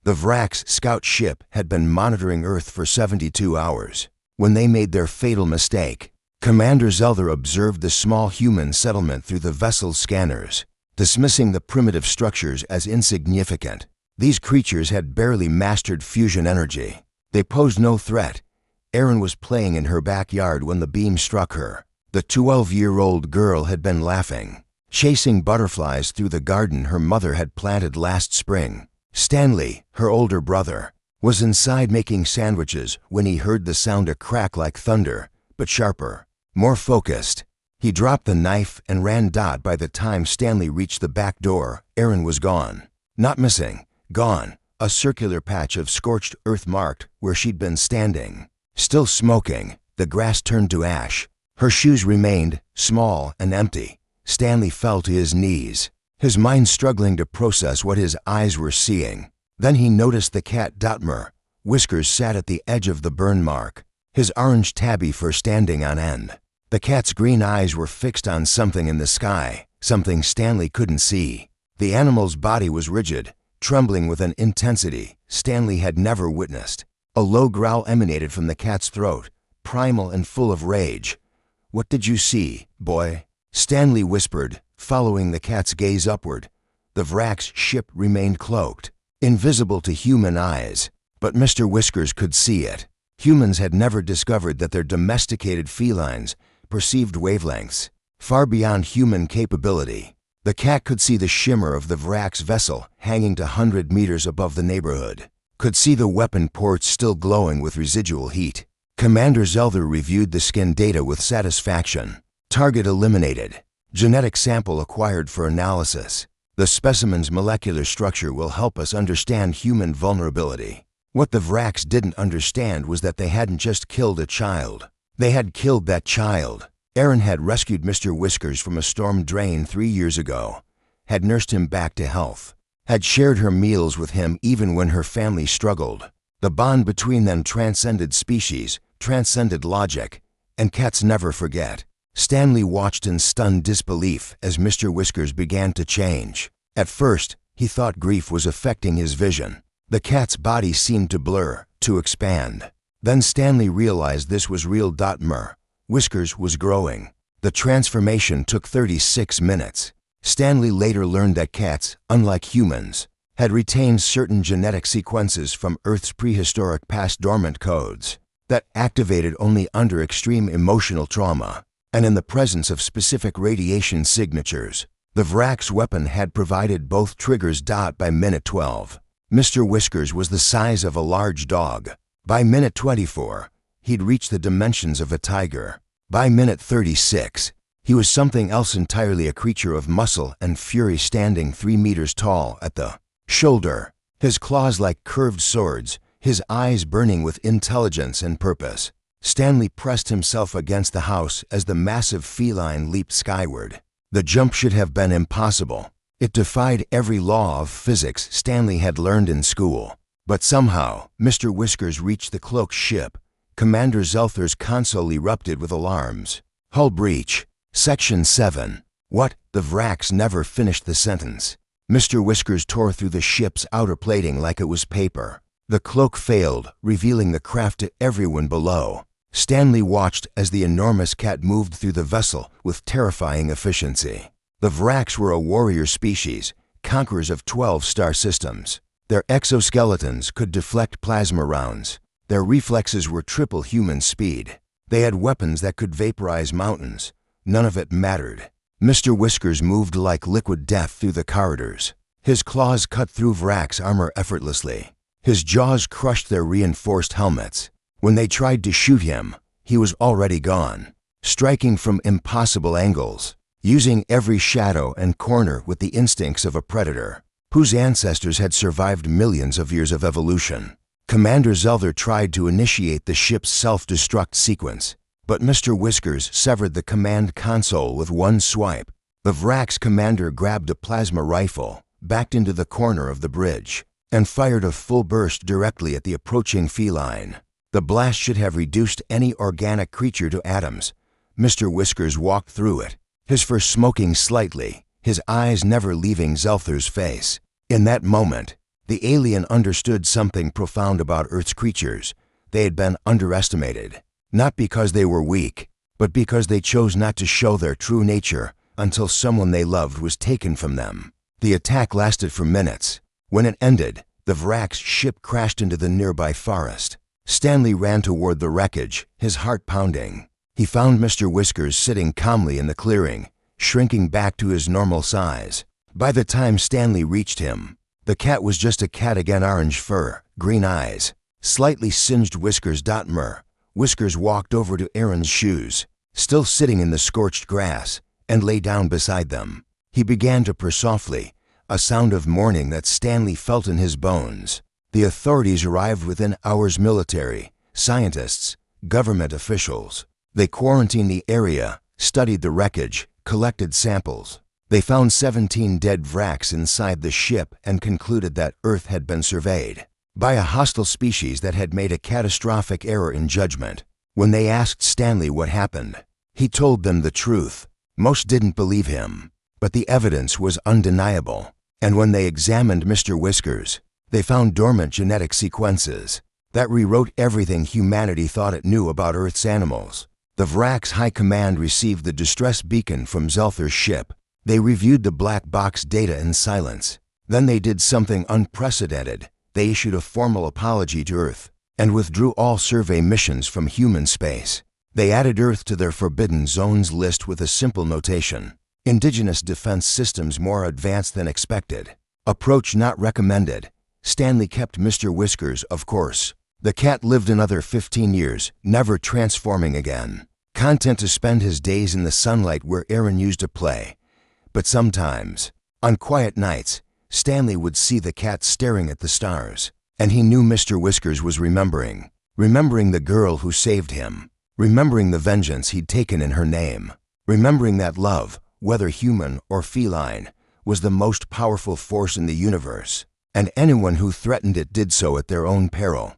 The Vrak's scout ship had been monitoring Earth for 72 hours. When they made their fatal mistake, Commander Zelther observed the small human settlement through the vessel's scanners, dismissing the primitive structures as insignificant. These creatures had barely mastered fusion energy. They posed no threat. Erin was playing in her backyard when the beam struck her. The 12-year-old girl had been laughing, chasing butterflies through the garden her mother had planted last spring. Stanley, her older brother, was inside making sandwiches when he heard the sound a crack like thunder, but sharper, more focused. He dropped the knife and ran. By the time Stanley reached the back door, Erin was gone. Not missing, gone. A circular patch of scorched earth marked where she'd been standing. Still smoking, the grass turned to ash. Her shoes remained, small and empty. Stanley fell to his knees, his mind struggling to process what his eyes were seeing. Then he noticed the cat Dotmer. Whiskers sat at the edge of the burn mark, his orange tabby fur standing on end. The cat's green eyes were fixed on something in the sky, something Stanley couldn't see. The animal's body was rigid, trembling with an intensity Stanley had never witnessed. A low growl emanated from the cat's throat, primal and full of rage. "What did you see, boy?" Stanley whispered, following the cat's gaze upward. The Vrak's ship remained cloaked, invisible to human eyes, but Mr. Whiskers could see it. Humans had never discovered that their domesticated felines perceived wavelengths far beyond human capability. The cat could see the shimmer of the Vrak's vessel hanging to 100 meters above the neighborhood, could see the weapon ports still glowing with residual heat. Commander Zelther reviewed the skin data with satisfaction. Target eliminated. Genetic sample acquired for analysis. The specimen's molecular structure will help us understand human vulnerability. What the Vraks didn't understand was that they hadn't just killed a child. They had killed that child. Erin had rescued Mr. Whiskers from a storm drain 3 years ago, had nursed him back to health, had shared her meals with him even when her family struggled. The bond between them transcended species, transcended logic, and cats never forget. Stanley watched in stunned disbelief as Mr. Whiskers began to change. At first, he thought grief was affecting his vision. The cat's body seemed to blur, to expand. Then Stanley realized this was real. Whiskers was growing. The transformation took 36 minutes. Stanley later learned that cats, unlike humans, had retained certain genetic sequences from Earth's prehistoric past dormant codes that activated only under extreme emotional trauma and in the presence of specific radiation signatures. The Vrak's weapon had provided both triggers. By minute 12, Mr. Whiskers was the size of a large dog. By minute 24, he'd reached the dimensions of a tiger. By minute 36, he was something else entirely, a creature of muscle and fury standing 3 meters tall at the shoulder, his claws like curved swords, his eyes burning with intelligence and purpose. Stanley pressed himself against the house as the massive feline leaped skyward. The jump should have been impossible. It defied every law of physics Stanley had learned in school. But somehow, Mr. Whiskers reached the cloaked ship. Commander Zelther's console erupted with alarms. "Hull breach. Section 7. What?" The Vraks never finished the sentence. Mr. Whiskers tore through the ship's outer plating like it was paper. The cloak failed, revealing the craft to everyone below. Stanley watched as the enormous cat moved through the vessel with terrifying efficiency. The Vraks were a warrior species, conquerors of 12 star systems. Their exoskeletons could deflect plasma rounds. Their reflexes were triple human speed. They had weapons that could vaporize mountains. None of it mattered. Mr. Whiskers moved like liquid death through the corridors. His claws cut through Vrak's armor effortlessly. His jaws crushed their reinforced helmets. When they tried to shoot him, he was already gone, striking from impossible angles, using every shadow and corner with the instincts of a predator, whose ancestors had survived millions of years of evolution. Commander Zelther tried to initiate the ship's self-destruct sequence, but Mr. Whiskers severed the command console with one swipe. The Vrak's commander grabbed a plasma rifle, backed into the corner of the bridge, and fired a full burst directly at the approaching feline. The blast should have reduced any organic creature to atoms. Mr. Whiskers walked through it, his fur smoking slightly, his eyes never leaving Zelther's face. In that moment, The alien understood something profound about Earth's creatures. They had been underestimated, not because they were weak, but because they chose not to show their true nature until someone they loved was taken from them. The attack lasted for minutes. When it ended, the Vrak's ship crashed into the nearby forest. Stanley ran toward the wreckage, his heart pounding. He found Mr. Whiskers sitting calmly in the clearing, shrinking back to his normal size. By the time Stanley reached him, the cat was just a cat again, orange fur, green eyes, slightly singed whiskers. Whiskers walked over to Aaron's shoes, still sitting in the scorched grass, and lay down beside them. He began to purr softly, a sound of mourning that Stanley felt in his bones. The authorities arrived within hours: military, scientists, government officials. They quarantined the area, studied the wreckage, collected samples. They found 17 dead Vraks inside the ship and concluded that Earth had been surveyed by a hostile species that had made a catastrophic error in judgment. When they asked Stanley what happened, he told them the truth. Most didn't believe him, but the evidence was undeniable. And when they examined Mr. Whiskers, they found dormant genetic sequences that rewrote everything humanity thought it knew about Earth's animals. The Vrak's High Command received the distress beacon from Zelther's ship. They reviewed the black box data in silence. Then they did something unprecedented. They issued a formal apology to Earth and withdrew all survey missions from human space. They added Earth to their forbidden zones list with a simple notation: indigenous defense systems more advanced than expected. Approach not recommended. Stanley kept Mr. Whiskers, of course. The cat lived another 15 years, never transforming again. Content to spend his days in the sunlight where Aaron used to play. But sometimes, on quiet nights, Stanley would see the cat staring at the stars, and he knew Mr. Whiskers was remembering the girl who saved him, remembering the vengeance he'd taken in her name, remembering that love, whether human or feline, was the most powerful force in the universe, and anyone who threatened it did so at their own peril.